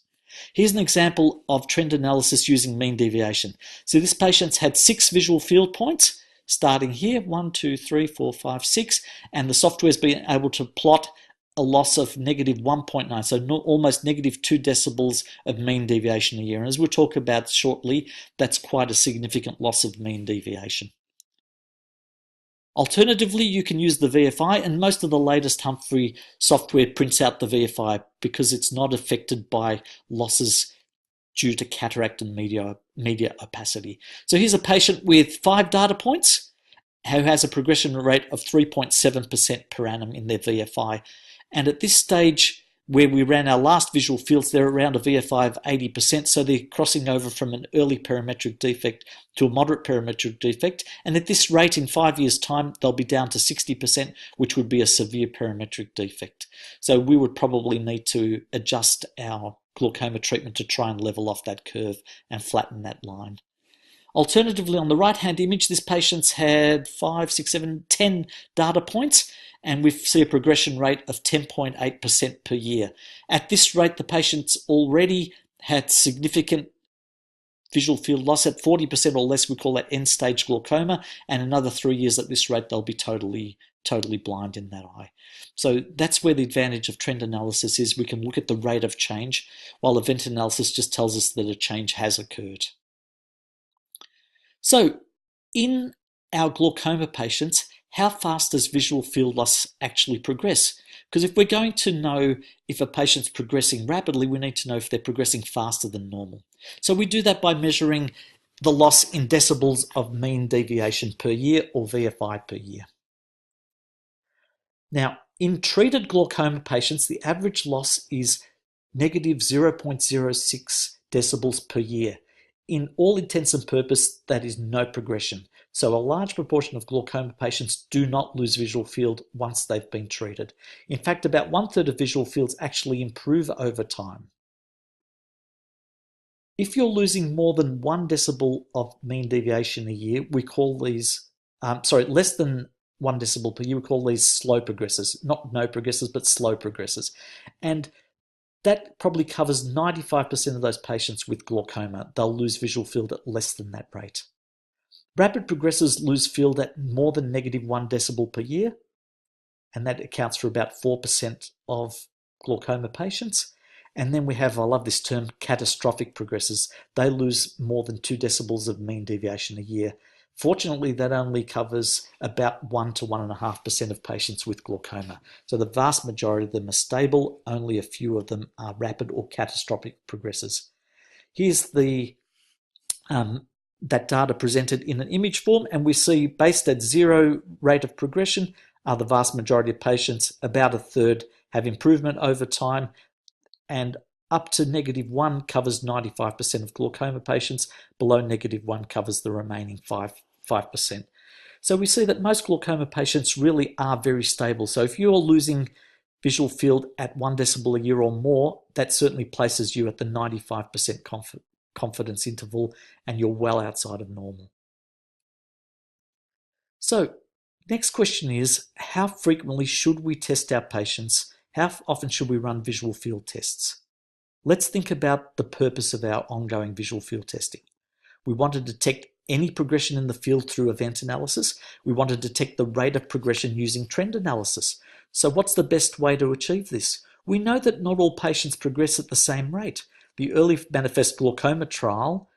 Here's an example of trend analysis using mean deviation. So this patient's had 6 visual field points, starting here, 1, 2, 3, 4, 5, 6, and the software's been able to plot a loss of negative 1.9, so almost negative 2 decibels of mean deviation a year. And as we'll talk about shortly, that's quite a significant loss of mean deviation. Alternatively, you can use the VFI, and most of the latest Humphrey software prints out the VFI because it's not affected by losses due to cataract and media opacity. So here's a patient with 5 data points who has a progression rate of 3.7% per annum in their VFI. And at this stage, where we ran our last visual fields, they're around a VFI of 80%, so they're crossing over from an early parametric defect to a moderate parametric defect. And at this rate, in 5 years' time, they'll be down to 60%, which would be a severe parametric defect. So we would probably need to adjust our glaucoma treatment to try and level off that curve and flatten that line. Alternatively, on the right-hand image, this patient's had 5, 6, 7, 10 data points, and we see a progression rate of 10.8% per year. At this rate, the patient's already had significant visual field loss. At 40% or less, we call that end-stage glaucoma, and another 3 years at this rate, they'll be totally blind in that eye. So that's where the advantage of trend analysis is. We can look at the rate of change, while event analysis just tells us that a change has occurred. So in our glaucoma patients, how fast does visual field loss actually progress? Because if we're going to know if a patient's progressing rapidly, we need to know if they're progressing faster than normal. So we do that by measuring the loss in decibels of mean deviation per year, or VFI per year. Now, in treated glaucoma patients, the average loss is negative 0.06 decibels per year. In all intents and purposes, that is no progression. So a large proportion of glaucoma patients do not lose visual field once they've been treated. In fact, about 1/3 of visual fields actually improve over time. If you're losing more than 1 decibel of mean deviation a year, we call these, less than 1 decibel per year, we call these slow progressors. Not no progressors, but slow progressors. And that probably covers 95% of those patients with glaucoma. They'll lose visual field at less than that rate. Rapid progressors lose field at more than negative 1 decibel per year, and that accounts for about 4% of glaucoma patients. And then we have, I love this term, catastrophic progressors. They lose more than 2 decibels of mean deviation a year. Fortunately, that only covers about 1 to 1.5% of patients with glaucoma. So the vast majority of them are stable, only a few of them are rapid or catastrophic progressors. Here's the that data presented in an image form, and we see based at 0 rate of progression are the vast majority of patients. About 1/3 have improvement over time, and up to -1 covers 95% of glaucoma patients. Below -1 covers the remaining 5%. So we see that most glaucoma patients really are very stable. So if you're losing visual field at 1 decibel a year or more, that certainly places you at the 95% confidence interval, and you're well outside of normal. So next question is, how frequently should we test our patients? How often should we run visual field tests? Let's think about the purpose of our ongoing visual field testing. We want to detect any progression in the field through event analysis. We want to detect the rate of progression using trend analysis. So what's the best way to achieve this? We know that not all patients progress at the same rate. The early manifest glaucoma trial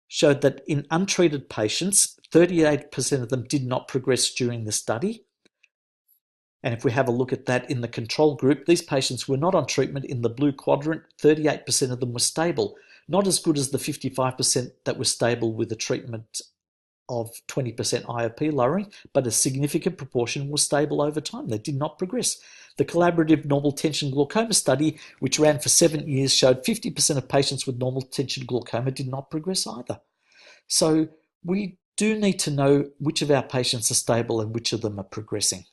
showed that in untreated patients, 38% of them did not progress during the study. And if we have a look at that in the control group, these patients were not on treatment in the blue quadrant. 38% of them were stable. Not as good as the 55% that were stable with a treatment of 20% IOP lowering, but a significant proportion were stable over time. They did not progress. The collaborative normal tension glaucoma study, which ran for 7 years, showed 50% of patients with normal tension glaucoma did not progress either. So we do need to know which of our patients are stable and which of them are progressing.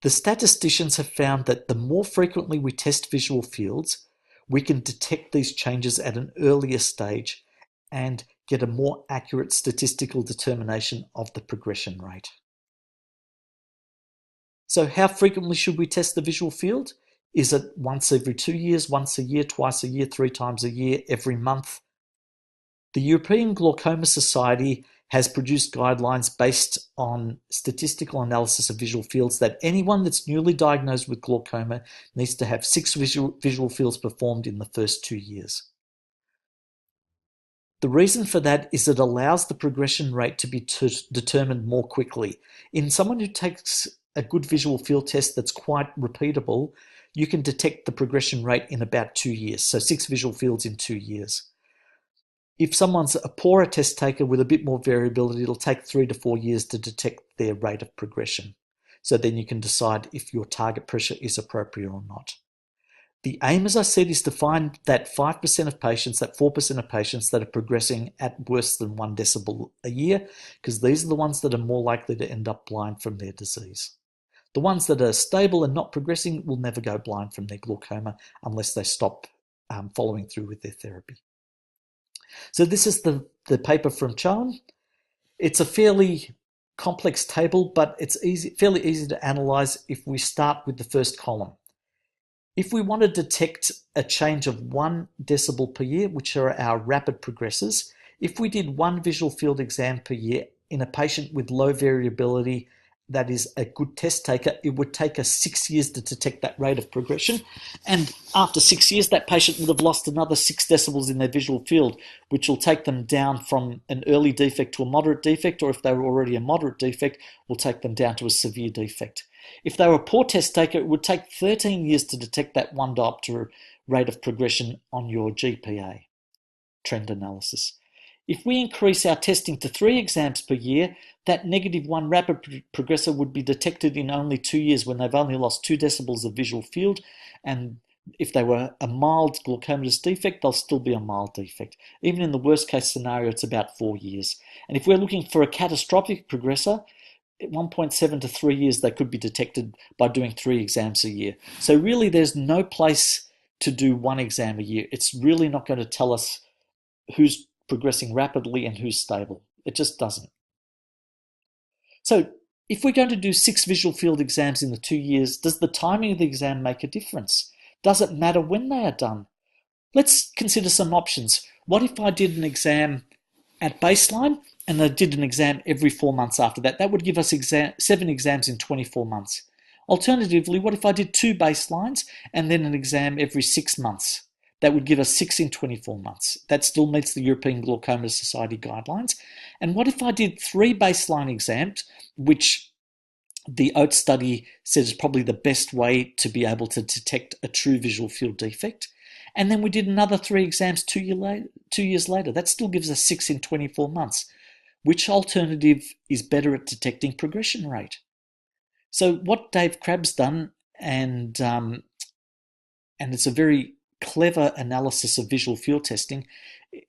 The statisticians have found that the more frequently we test visual fields, we can detect these changes at an earlier stage and get a more accurate statistical determination of the progression rate. So how frequently should we test the visual field? Is it once every 2 years, once a year, twice a year, 3 times a year, every month? The European Glaucoma Society has produced guidelines based on statistical analysis of visual fields that anyone that's newly diagnosed with glaucoma needs to have 6 visual fields performed in the first 2 years. The reason for that is it allows the progression rate to be determined more quickly. In someone who takes a good visual field test that's quite repeatable, you can detect the progression rate in about 2 years, so 6 visual fields in 2 years. If someone's a poorer test taker with a bit more variability, it'll take 3 to 4 years to detect their rate of progression. So then you can decide if your target pressure is appropriate or not. The aim, as I said, is to find that 5% of patients, that 4% of patients that are progressing at worse than 1 decibel a year, because these are the ones that are more likely to end up blind from their disease. The ones that are stable and not progressing will never go blind from their glaucoma unless they stop following through with their therapy. So this is the paper from Chan. It's a fairly complex table, but it's fairly easy to analyze if we start with the first column. If we want to detect a change of 1 decibel per year, which are our rapid progressors, if we did 1 visual field exam per year in a patient with low variability that is a good test taker, it would take us 6 years to detect that rate of progression. And after 6 years, that patient would have lost another 6 decibels in their visual field, which will take them down from an early defect to a moderate defect, or if they were already a moderate defect, will take them down to a severe defect. If they were a poor test taker, it would take 13 years to detect that 1 diopter rate of progression on your GPA, trend analysis. If we increase our testing to 3 exams per year, that -1 rapid progressor would be detected in only 2 years when they've only lost 2 decibels of visual field, and if they were a mild glaucomatous defect, they'll still be a mild defect. Even in the worst case scenario, it's about 4 years. And if we're looking for a catastrophic progressor, at 1.7 to 3 years, they could be detected by doing 3 exams a year. So really, there's no place to do 1 exam a year. It's really not going to tell us who's progressing rapidly and who's stable. It just doesn't. So if we're going to do 6 visual field exams in the 2 years, does the timing of the exam make a difference? Does it matter when they are done? Let's consider some options. What if I did an exam at baseline and I did an exam every 4 months after that? That would give us 7 exams in 24 months. Alternatively, what if I did 2 baselines and then an exam every 6 months? That would give us 6 in 24 months. That still meets the European Glaucoma Society guidelines. And what if I did 3 baseline exams, which the ODE study says is probably the best way to be able to detect a true visual field defect, and then we did another 3 exams 2 years later? That still gives us 6 in 24 months. Which alternative is better at detecting progression rate? So what Dave Crabb's done, and it's a very clever analysis of visual field testing,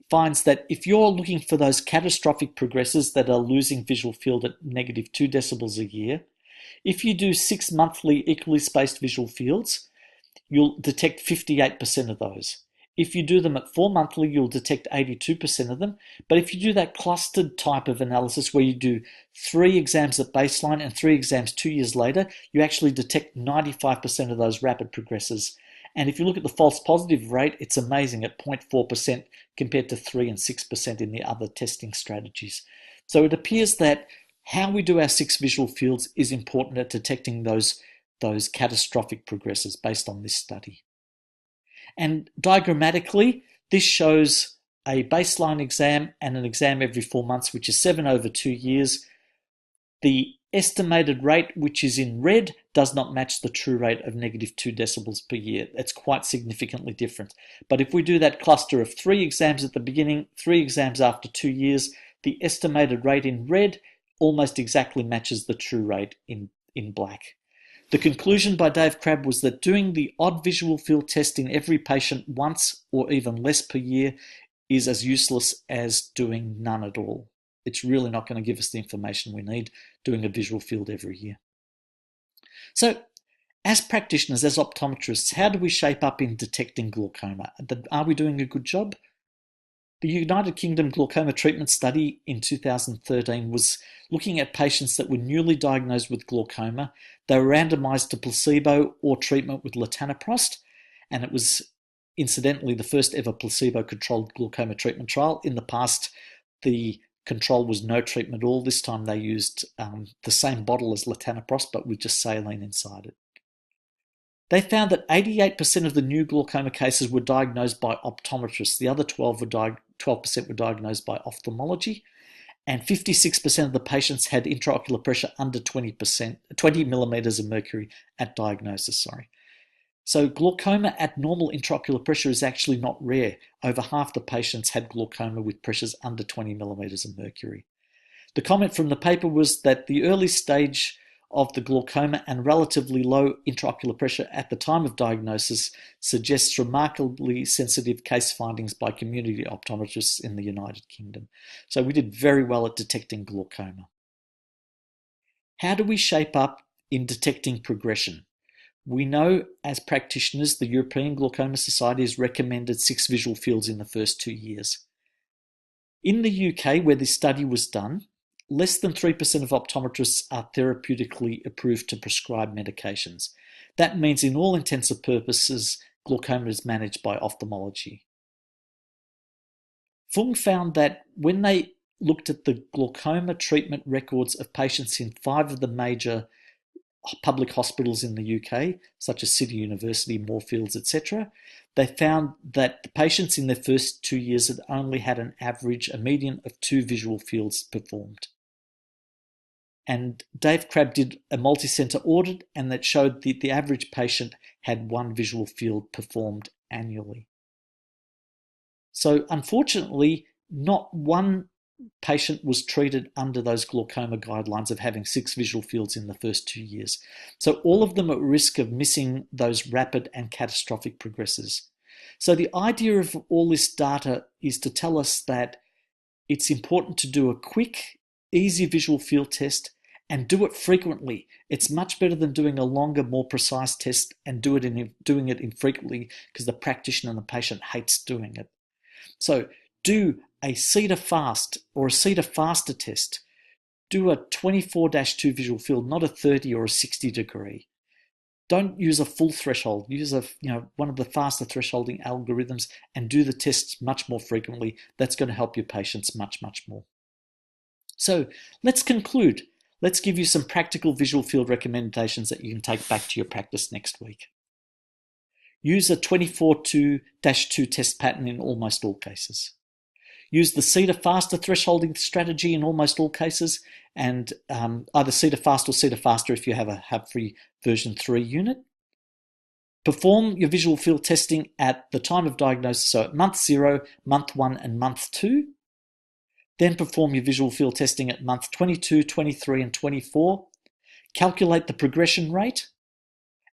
finds that if you're looking for those catastrophic progressors that are losing visual field at -2 decibels a year, if you do 6 monthly equally spaced visual fields, you'll detect 58% of those. If you do them at 4 monthly, you'll detect 82% of them. But if you do that clustered type of analysis where you do 3 exams at baseline and 3 exams 2 years later, you actually detect 95% of those rapid progressors. And if you look at the false positive rate, it's amazing at 0.4% compared to 3 and 6% in the other testing strategies. So it appears that how we do our 6 visual fields is important at detecting those catastrophic progressors based on this study. And diagrammatically, this shows a baseline exam and an exam every 4 months, which is 7 over 2 years. The estimated rate, which is in red, does not match the true rate of -2 decibels per year. That's quite significantly different. But if we do that cluster of 3 exams at the beginning, 3 exams after 2 years, the estimated rate in red almost exactly matches the true rate in black. The conclusion by Dave Crabb was that doing the odd visual field test in every patient once or even less per year is as useless as doing none at all. It's really not going to give us the information we need doing a visual field every year. So, as practitioners, as optometrists, how do we shape up in detecting glaucoma? Are we doing a good job? The United Kingdom Glaucoma Treatment Study in 2013 was looking at patients that were newly diagnosed with glaucoma. They were randomized to placebo or treatment with latanoprost, and it was incidentally the first ever placebo-controlled glaucoma treatment trial. In the past, the control was no treatment at all. This time they used the same bottle as latanoprost, but with just saline inside it. They found that 88% of the new glaucoma cases were diagnosed by optometrists. The other 12% were diagnosed by ophthalmology, and 56% of the patients had intraocular pressure under 20 millimeters of mercury at diagnosis. So glaucoma at normal intraocular pressure is actually not rare. Over half the patients had glaucoma with pressures under 20 millimeters of mercury. The comment from the paper was that the early stage of the glaucoma and relatively low intraocular pressure at the time of diagnosis suggests remarkably sensitive case findings by community optometrists in the United Kingdom. So we did very well at detecting glaucoma. How do we shape up in detecting progression? We know as practitioners the European Glaucoma Society has recommended 6 visual fields in the first 2 years. In the UK, where this study was done, less than 3% of optometrists are therapeutically approved to prescribe medications. That means in all intents and purposes, glaucoma is managed by ophthalmology. Fung found that when they looked at the glaucoma treatment records of patients in 5 of the major public hospitals in the UK, such as City University, Moorfields, etc., they found that the patients in their first 2 years had only had a median of 2 visual fields performed. And Dave Crabb did a multi-center audit, and that showed that the average patient had 1 visual field performed annually. So unfortunately, not one patient was treated under those glaucoma guidelines of having 6 visual fields in the first 2 years. So all of them are at risk of missing those rapid and catastrophic progressors. So the idea of all this data is to tell us that it's important to do a quick, easy visual field test and do it frequently. It's much better than doing a longer, more precise test and doing it infrequently because the practitioner and the patient hates doing it. So do a SitaFast or a SitaFaster test. Do a 24-2 visual field, not a 30 or a 60 degree. Don't use a full threshold. Use one of the faster thresholding algorithms and do the tests much more frequently. That's going to help your patients much, much more. So let's conclude. Let's give you some practical visual field recommendations that you can take back to your practice next week. Use a 24-2 test pattern in almost all cases. Use the SitaFaster thresholding strategy in almost all cases, and either SitaFast or SitaFaster if you have a hub-free version 3 unit. Perform your visual field testing at the time of diagnosis, so at month 0, month 1, and month 2. Then perform your visual field testing at month 22, 23, and 24. Calculate the progression rate.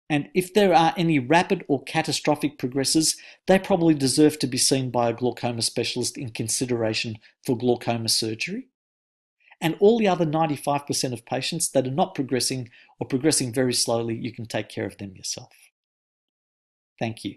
And if there are any rapid or catastrophic progressors, they probably deserve to be seen by a glaucoma specialist in consideration for glaucoma surgery. And all the other 95% of patients that are not progressing or progressing very slowly, you can take care of them yourself. Thank you.